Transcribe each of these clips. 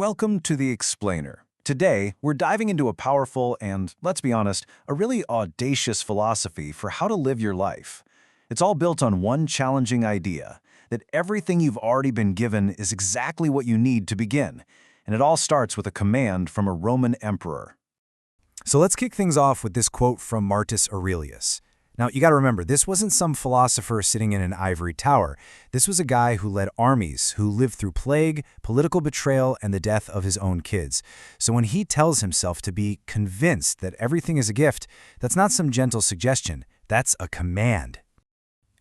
Welcome to The Explainer. Today, we're diving into a powerful and, let's be honest, a really audacious philosophy for how to live your life. It's all built on one challenging idea, that everything you've already been given is exactly what you need to begin, and it all starts with a command from a Roman emperor. So let's kick things off with this quote from Marcus Aurelius. Now, you got to remember, this wasn't some philosopher sitting in an ivory tower. This was a guy who led armies, who lived through plague, political betrayal, and the death of his own kids. So when he tells himself to be convinced that everything is a gift, that's not some gentle suggestion. That's a command.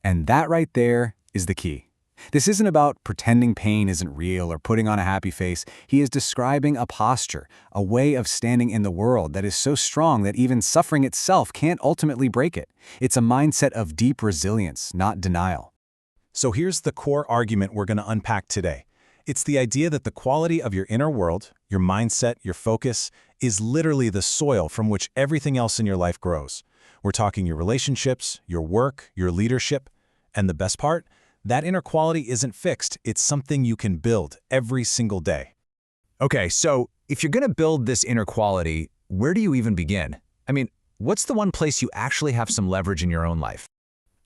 And that right there is the key. This isn't about pretending pain isn't real or putting on a happy face. He is describing a posture, a way of standing in the world that is so strong that even suffering itself can't ultimately break it. It's a mindset of deep resilience, not denial. So here's the core argument we're going to unpack today. It's the idea that the quality of your inner world, your mindset, your focus, is literally the soil from which everything else in your life grows. We're talking your relationships, your work, your leadership, and the best part? That inner quality isn't fixed. It's something you can build every single day. Okay, so if you're going to build this inner quality, where do you even begin? I mean, what's the one place you actually have some leverage in your own life?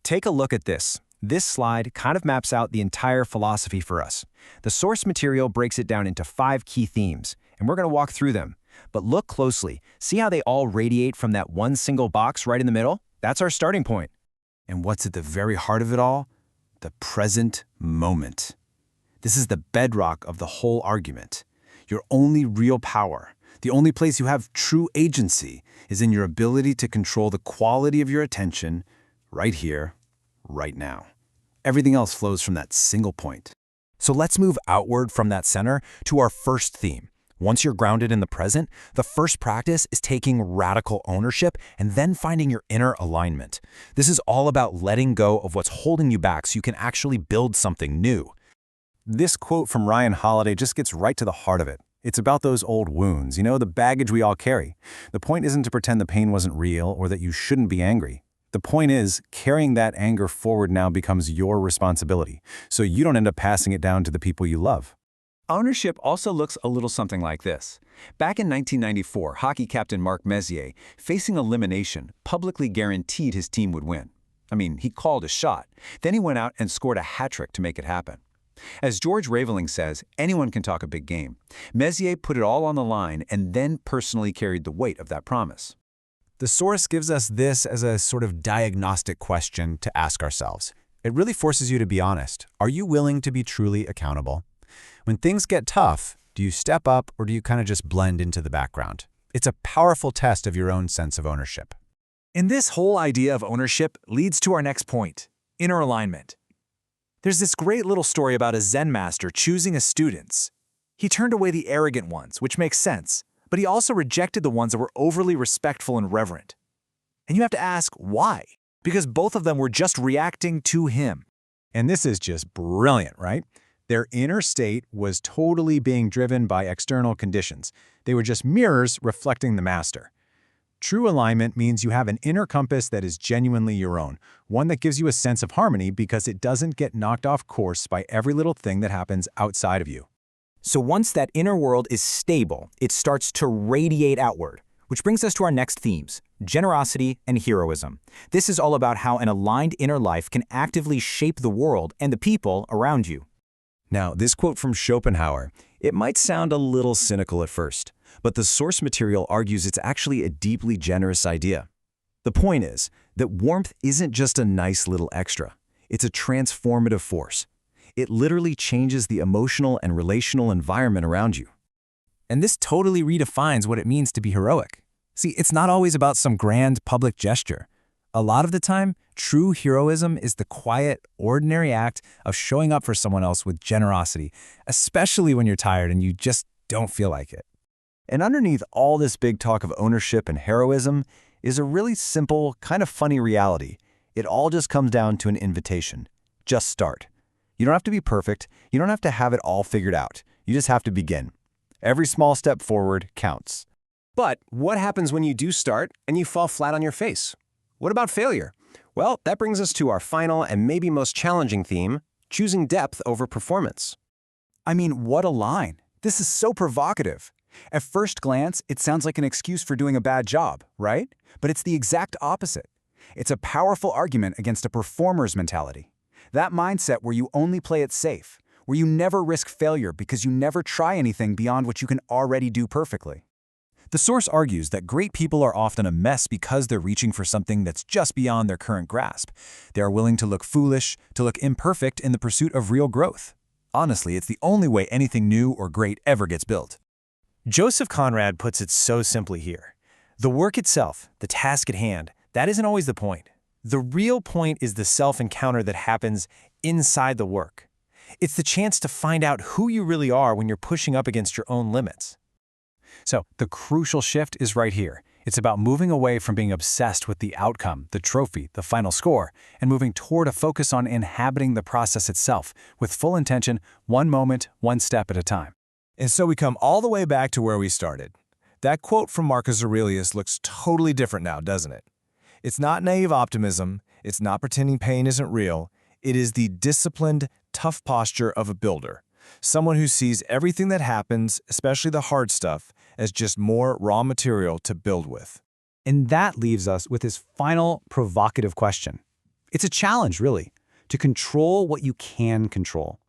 Take a look at this. This slide kind of maps out the entire philosophy for us. The source material breaks it down into 5 key themes, and we're going to walk through them. But look closely. See how they all radiate from that one single box right in the middle? That's our starting point. And what's at the very heart of it all? The present moment. This is the bedrock of the whole argument. Your only real power, the only place you have true agency, is in your ability to control the quality of your attention right here, right now. Everything else flows from that single point. So let's move outward from that center to our first theme. Once you're grounded in the present, the first practice is taking radical ownership and then finding your inner alignment. This is all about letting go of what's holding you back so you can actually build something new. This quote from Ryan Holiday just gets right to the heart of it. It's about those old wounds, the baggage we all carry. The point isn't to pretend the pain wasn't real or that you shouldn't be angry. The point is, carrying that anger forward now becomes your responsibility, so you don't end up passing it down to the people you love. Ownership also looks a little something like this. Back in 1994, hockey captain Marc Messier, facing elimination, publicly guaranteed his team would win. I mean, he called a shot. Then he went out and scored a hat-trick to make it happen. As George Raveling says, anyone can talk a big game. Messier put it all on the line and then personally carried the weight of that promise. The source gives us this as a sort of diagnostic question to ask ourselves. It really forces you to be honest. Are you willing to be truly accountable? When things get tough, do you step up or do you kind of just blend into the background? It's a powerful test of your own sense of ownership. And this whole idea of ownership leads to our next point, inner alignment. There's this great little story about a Zen master choosing his students. He turned away the arrogant ones, which makes sense, but he also rejected the ones that were overly respectful and reverent. And you have to ask, why? Because both of them were just reacting to him. And this is just brilliant, right? Their inner state was totally being driven by external conditions. They were just mirrors reflecting the master. True alignment means you have an inner compass that is genuinely your own, one that gives you a sense of harmony because it doesn't get knocked off course by every little thing that happens outside of you. So once that inner world is stable, it starts to radiate outward, which brings us to our next themes, generosity and heroism. This is all about how an aligned inner life can actively shape the world and the people around you. Now, this quote from Schopenhauer, it might sound a little cynical at first, but the source material argues it's actually a deeply generous idea. The point is that warmth isn't just a nice little extra. It's a transformative force. It literally changes the emotional and relational environment around you. And this totally redefines what it means to be heroic. See, it's not always about some grand public gesture. A lot of the time, true heroism is the quiet, ordinary act of showing up for someone else with generosity, especially when you're tired and you just don't feel like it. And underneath all this big talk of ownership and heroism is a really simple, kind of funny reality. It all just comes down to an invitation. Just start. You don't have to be perfect. You don't have to have it all figured out. You just have to begin. Every small step forward counts. But what happens when you do start and you fall flat on your face? What about failure? Well, that brings us to our final and maybe most challenging theme, choosing depth over performance. I mean, what a line. This is so provocative. At first glance, it sounds like an excuse for doing a bad job, right? But it's the exact opposite. It's a powerful argument against a performer's mentality. That mindset where you only play it safe, where you never risk failure because you never try anything beyond what you can already do perfectly. The source argues that great people are often a mess because they're reaching for something that's just beyond their current grasp. They are willing to look foolish, to look imperfect in the pursuit of real growth. Honestly, it's the only way anything new or great ever gets built. Joseph Conrad puts it so simply here. The work itself, the task at hand, that isn't always the point. The real point is the self-encounter that happens inside the work. It's the chance to find out who you really are when you're pushing up against your own limits. So, the crucial shift is right here. It's about moving away from being obsessed with the outcome, the trophy, the final score, and moving toward a focus on inhabiting the process itself, with full intention, one moment, one step at a time. And so we come all the way back to where we started. That quote from Marcus Aurelius looks totally different now, doesn't it? It's not naive optimism. It's not pretending pain isn't real. It is the disciplined, tough posture of a builder. Someone who sees everything that happens, especially the hard stuff, as just more raw material to build with. And that leaves us with his final provocative question. It's a challenge, really, to control what you can control,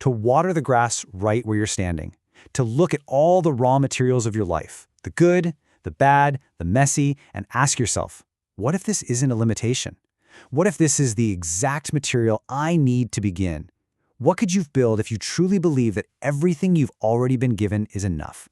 to water the grass right where you're standing, to look at all the raw materials of your life, the good, the bad, the messy, and ask yourself, what if this isn't a limitation? What if this is the exact material I need to begin? What could you build if you truly believe that everything you've already been given is enough?